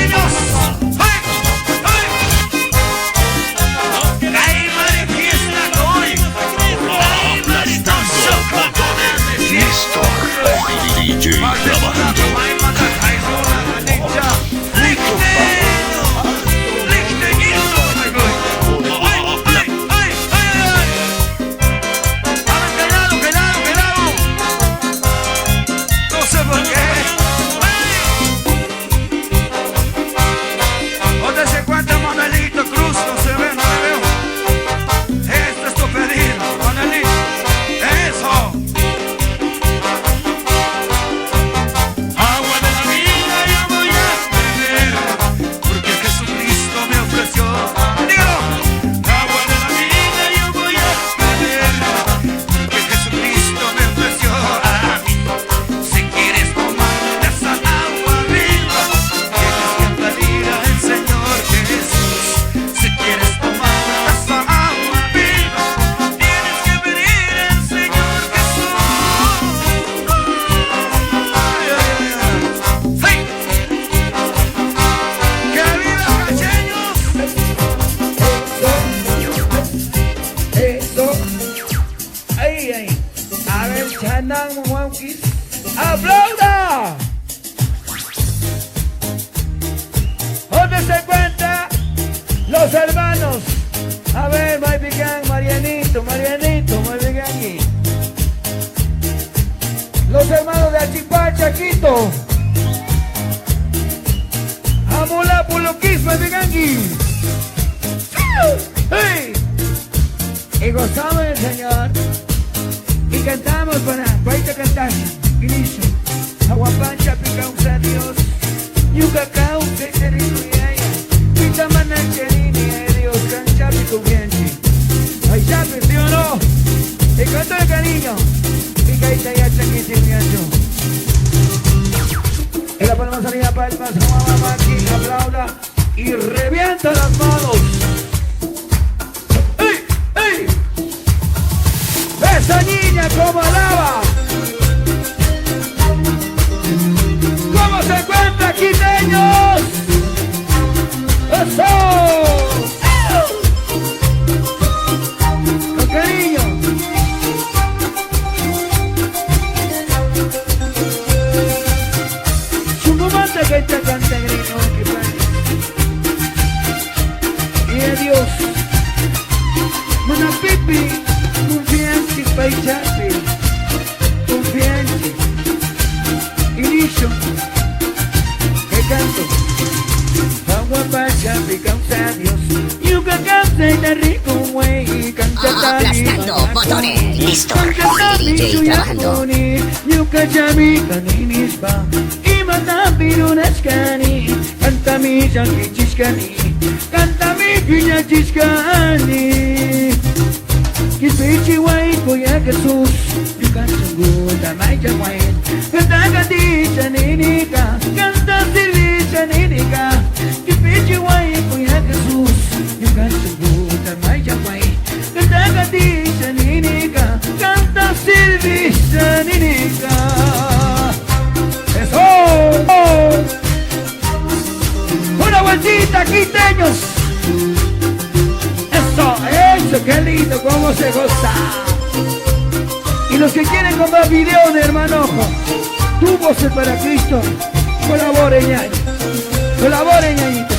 quiteños. ¡Ay! ¡Ay! ¡Ay, manifiesta hoy! ¡Ay, maristoso! Listo. DJ trabajando. ¡Aplauda! ¿Dónde se encuentran los hermanos? A ver, muy bien, Marianito, muy bien aquí. Los hermanos de Achipacha, Quito. Amula Puluquis, muy bien aquí. ¡Hey! Y gozamos del Señor. Y cantamos para Guaita cantar. Y dice, Aguapancha pica un Dios, Yucacao que se ricuyaya, Pitamana cherini, Dios, cancha pico bienchi. Ay, chape, ¿sí o no? Y canto de cariño, pica y talla chaquitimiacho. Y la palma salida palmas, mamá aquí, aplauda y revienta las manos. ¡Ey! ¡Ey! ¡Esa niña como alaba! ¿Cómo se encuentra, quiteños? ¡Eso! Con cariño. Chumumante que te canta grito, y a Dios. Mana pipi, confianza y paisaje. Confianza. Inicio. Canto, agua pacha, pica un Dios, Yucacán se rico, güey, canta aplastando botones, listo, DJ trabajando. Yucachami, caninispa, y mata pirunas cani, canta mi chanqui chiscani, canta mi piña chiscani. Kispichi, güey, cuya Jesús, Yucachán, guta, maya, güey, canta gatita, ninica, canta Ninica, que pide guay, cuya Jesús, you got to go to my Yahweh. Canta gatita, Ninica, canta Silvia, Ninica. ¡Eso! ¡Una vueltita, quiteños! ¡Eso! ¡Qué lindo! ¿Cómo se goza? Y los que quieren comprar video de hermano, tu voz para Cristo, colaboren, ñaño. Colaboren, ñañitos.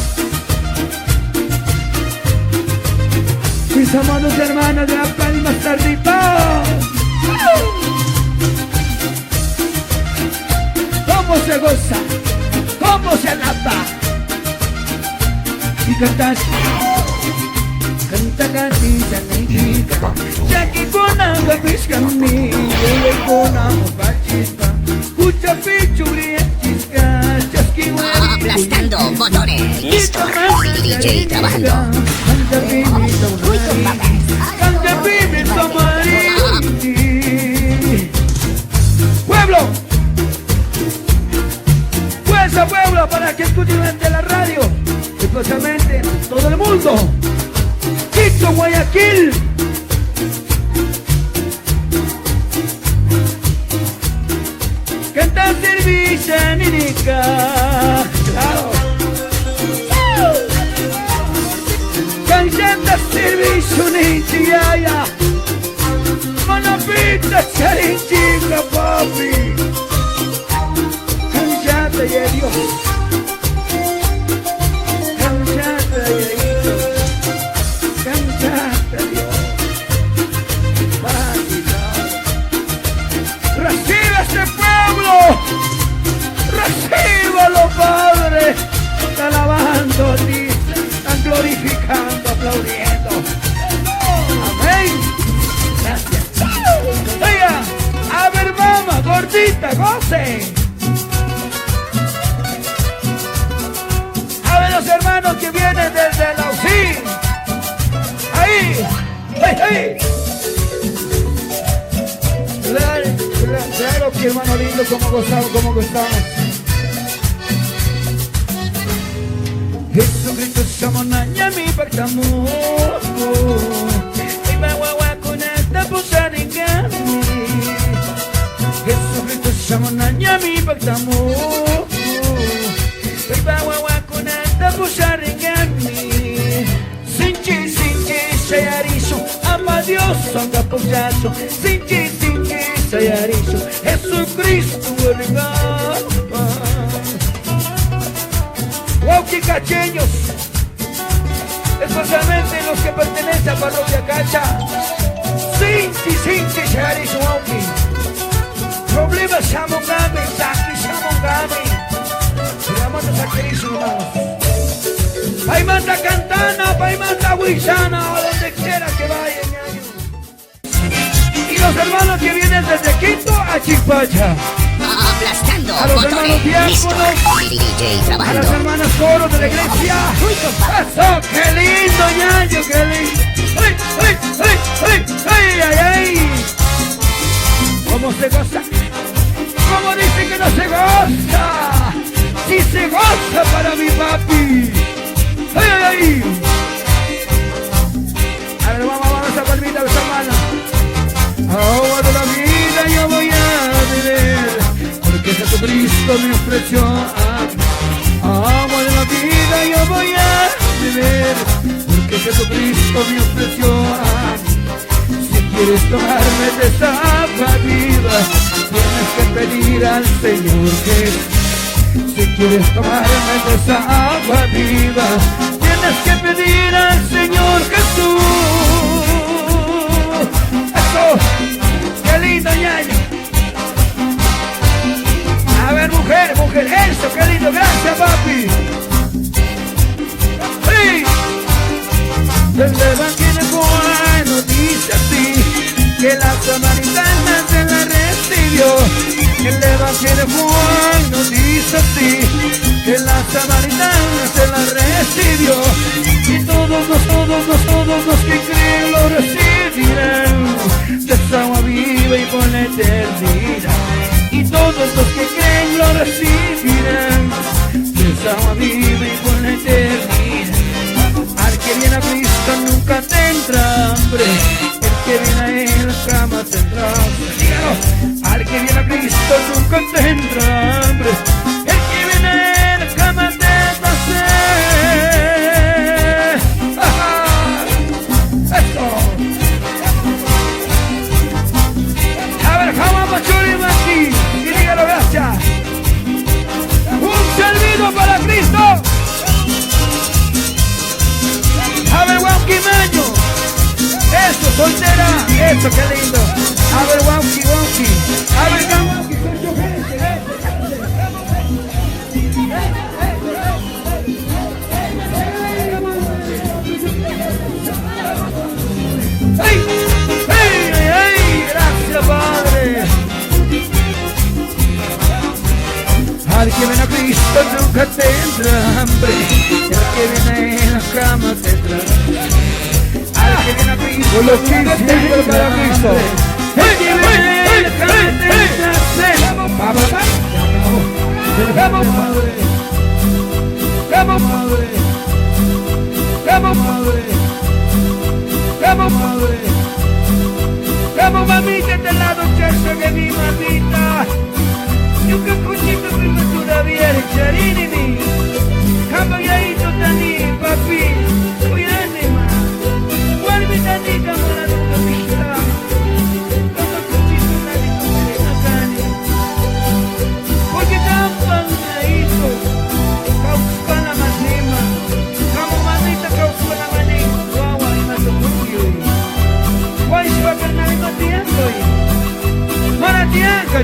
Mis amados hermanos de la palma arriba. ¿Cómo se goza? ¿Cómo se alaba? Y cantas. Canta gatita negrita, Jackie con agua piscami, yo con agua pachispa, escucha pichuri chisca, chasqui aplastando botones, listo, DJ trabajando. Canta pibi tomariti. Pueblo, fuerza pueblo para que escuchen de la radio, especialmente todo el mundo. Quito, Guayaquil. Canta Silvia, Ninica. Claro. ya. Monopita, charinchica, papi. Cállate, ya Dios. Cállate, Dieguito. Cállate, Dios. Papi, no. Recibe este pueblo. Recíbalo, Padre. Está alabando a ti. Están glorificando, aplaudiendo. Amén. Gracias. Oiga, a ver, mamá, gordita, goce. A ver, los hermanos que vienen desde la UCI. Ahí. ¡Hey, hey! Claro que hermano lindo, como gozamos, como gozamos. Jesucristo samonanya mi pagtamu. Ibawawa ko na tapos sa kami. Jesucristo samonanya mi pagtamu. Ibawawa ko na tapos sa kami. Sinchi, sinchi, sayariso. Ama Dios, ang kapusaso. Sinchi, sinchi, sayariso. Jesucristo, hermano. ¡Wow, chicacheños! Especialmente los que pertenecen a Parroquia Cacha. Sinti, sinti, sharisu, wauki. Problemas samongame, saki samongame. Llamando a Cristo, hermanos. Paimanta Cantana, Paimanta Huizana, a donde quiera que vayan, ñaño. Y los hermanos que vienen desde Quito a Chipacha. Aplastando A los hermanos botones. Listo. diáconos. DJ A las trabajando. hermanas coros de la iglesia. ¡Eso! ¡Qué lindo, ñaño! ¡Qué lindo! ¡Ay, ay, ay, ay, ay, ay, ay! ¿Cómo se goza? ¿Cómo dice que no se goza? ¡Sí se goza para mi papi! ¡Ay, ay, ay! A ver, vamos a esa palmita de esa mano. Agua de la vida yo voy a beber, porque Jesucristo me ofreció agua de la vida yo voy a beber, porque Jesucristo me ofreció Si quieres tomarme de esa agua viva, tienes que pedir al Señor que si quieres tomarme de esa agua viva, tienes que pedir al Señor Jesús. ¡Eso! ¡Qué lindo, ñaño! A ver, mujer, eso, qué lindo, gracias, papi. ¡Sí! El Evangelio bueno dice así, que la samaritana se la recibió. El Evangelio bueno dice así, que la samaritana se la recibió. Y todos los que creen lo recibirán de esa agua viva y por la eternidad. Y todos los que creen lo recibirán de esa agua viva y por la eternidad. Al que viene a Cristo nunca tendrá hambre, el que viene a Él jamás tendrá hambre. Dígalo. Al que viene a Cristo nunca tendrá hambre, el que viene a Él jamás tendrá sed. ¡Eso! A ver, vamos a Churimaki y dígalo, gracias. Un saludo para Cristo. A ver, Wauquimeño. Eso, soltera. Eso, qué lindo. A ver, Wauqui. A ver, Wauqui, soy yo, ¡Ay! Gracias, Padre. Al que viene a Cristo nunca tendrá hambre, el que viene en la cama tendrá. Al que viene a Cristo nunca tendrá hambre, el que viene en la cama tendrá sed. Vamos, Padre. Vamos, Padre. Vamos, Padre. Vamos, Padre. Vamos, mamita, de lado, chacho, que mi mamita. Yo que cuchito prematura viene, charini. Caballadito, tani, papi. Cuídate, ma. Vuelve, tani, camarada.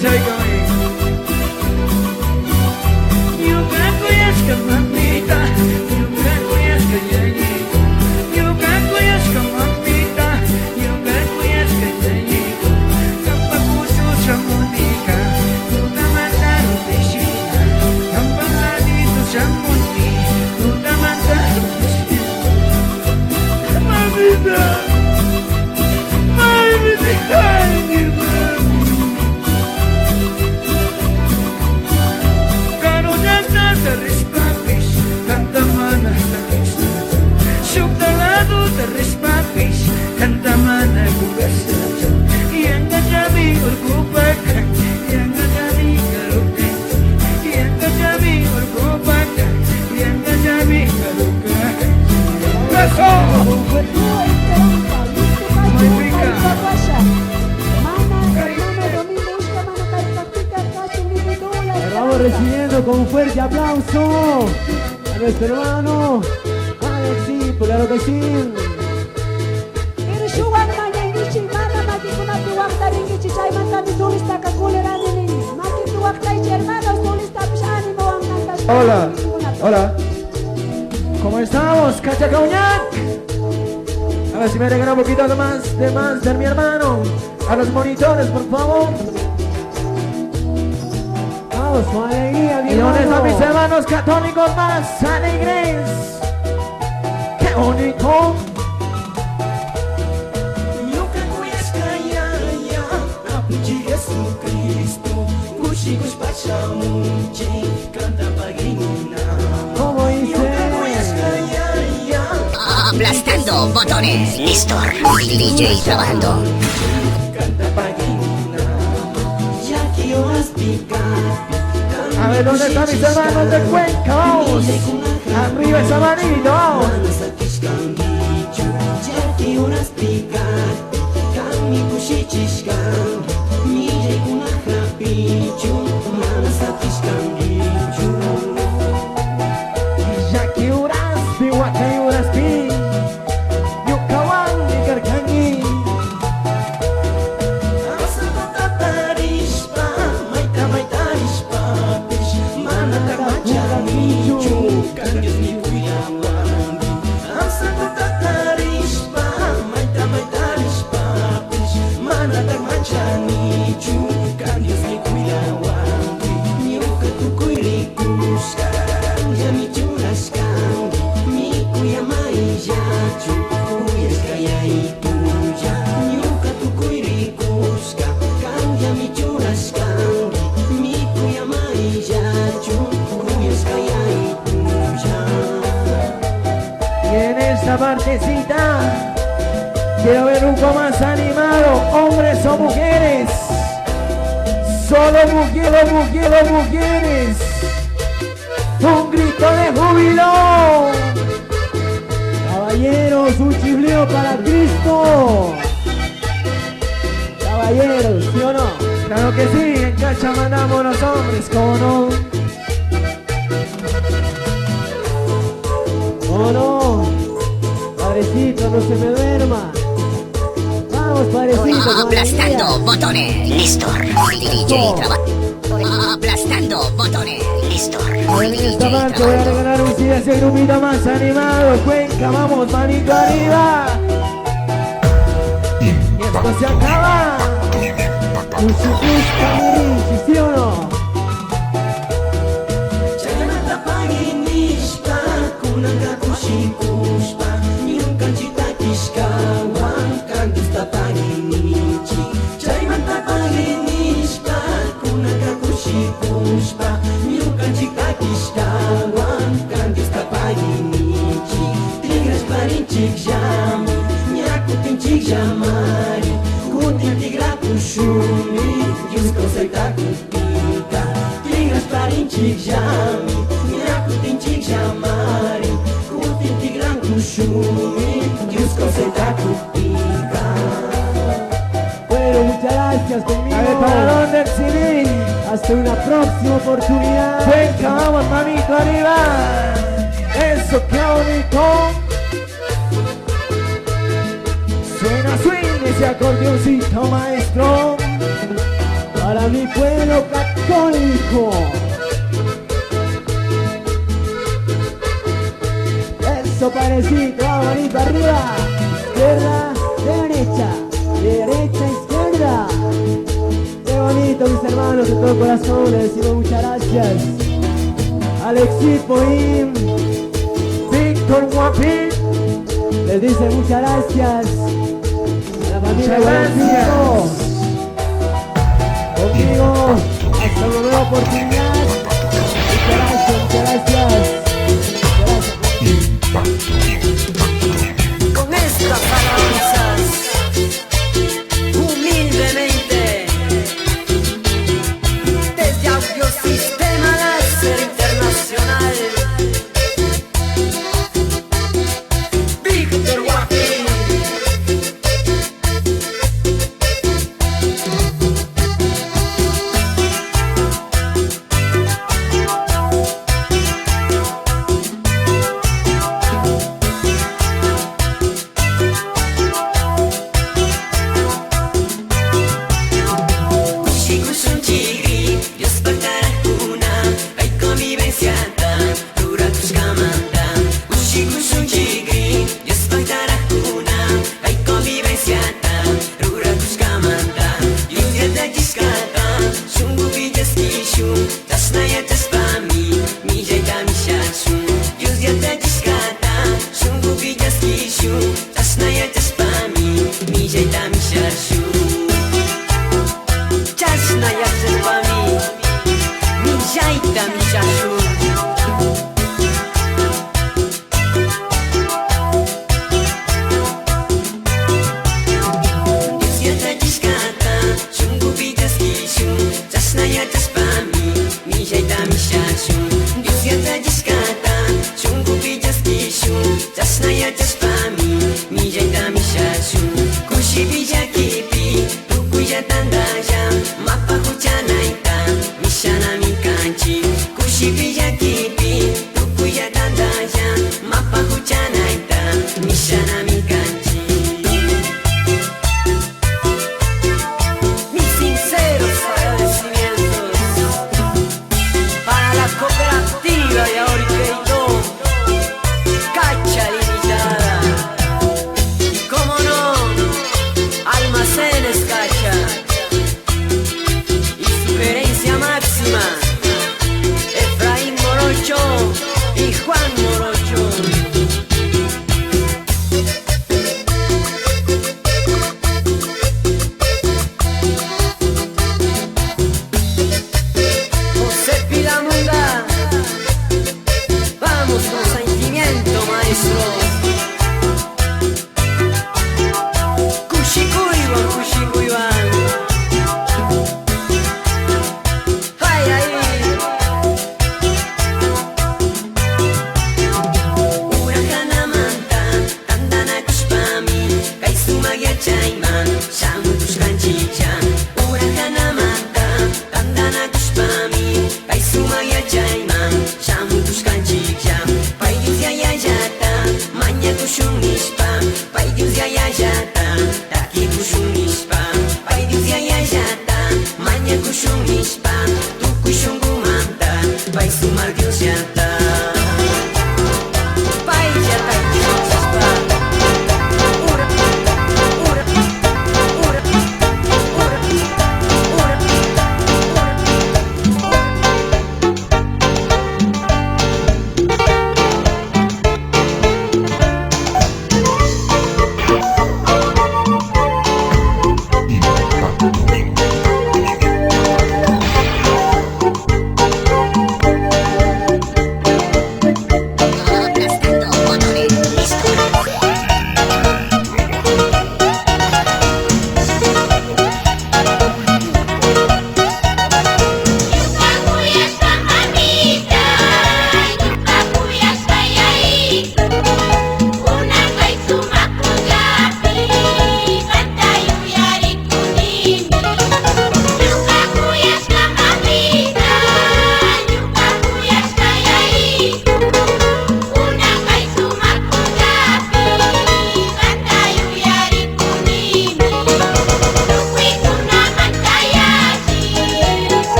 traigo ahí. Nunca cuidas que mamita, nunca cuidas que llegué. Nunca cuidas que mamita, nunca cuidas que llegué. Tampa puso chamonica, nunca mandaron piscina. Tampa ladito chamoní, nunca mandaron piscina. Mamita, mamita, ay, te respapis, canta mana la resta. Subdalado te respapis, canta mana gugasa. Yang gajabi urkupakan, yang gajabi galukan, yang gajabi urkupakan, yang gajabi galukan. Kaso! Vamos recibiendo con un fuerte aplauso a nuestro hermano Alexi, claro que sí. Hola, hola. ¿Cómo estamos, Cachacauñac? A ver si me regala un poquito más de mi hermano. A los monitores, por favor. Con alegría, mi ¿Y dónde están mis hermano? hermanos católicos más alegres? ¡Qué bonito! ¿Cómo dice? Aplastando botones. Néstor, DJ trabajando. A ver, ¿dónde están mis hermanos de Cuenca? Vamos. Arriba esa manito, vamos. Jaki uraspi, wakai uraspi, yukawan di karkangi. Partecita, quiero ver un poco más animado, hombres o mujeres, solo mujeres, un grito de júbilo. Caballeros, un chifleo para Cristo. Caballeros, ¿sí o no? Claro que sí, en Cacha mandamos los hombres, ¿cómo no? ¿Cómo no? Padrecito, no se me duerma. Vamos, padrecito, con Aplastando alegría. botones. Néstor, DJ trabajando. Aplastando botones. Néstor, En esta DJ parte voy a trabajando. regalar un CD a ese grupito más animado. Cuenca, vamos, manito arriba. Y esto se acaba. Un ciclista muy rinchi, ¿sí o no? Jamari, kutin tigra kushumi, yusko seita kupika, tigras parinchik jami, kutin chik jamari, kutin tigra kushumi, yusko seita kupika. Bueno, muchas gracias conmigo. A ver, ¿para dónde el CD? Hasta una próxima oportunidad. Cuenca, vamos, manito arriba. Eso, qué bonito. Suena swing ese acordeoncito, maestro. para mi pueblo católico. Eso parecito, vamos, manito arriba. Izquierda, derecha, derecha, izquierda. Qué bonito, mis hermanos, de todo corazón, les decimos muchas gracias. Alexis Poín, Víctor Guapín, les dice muchas gracias. A la familia Guapín. Conmigo, hasta una nueva oportunidad. Muchas gracias, muchas gracias. Con estas alabanzas, humildemente, desde Audiosistema Láser Internacional, Víctor Guapín.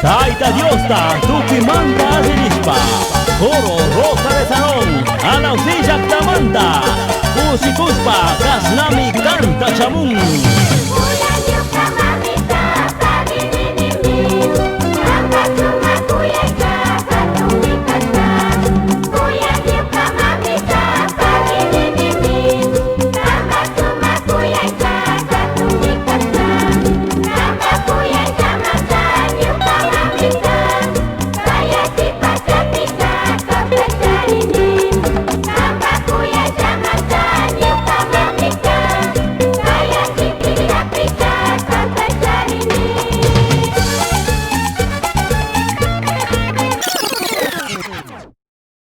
Taita Diosta, Tukimanta Azirispa, Coro Rosa de Salón, Anausilla Tamanta, Kusikuspa, Kasnami Canta Chamun.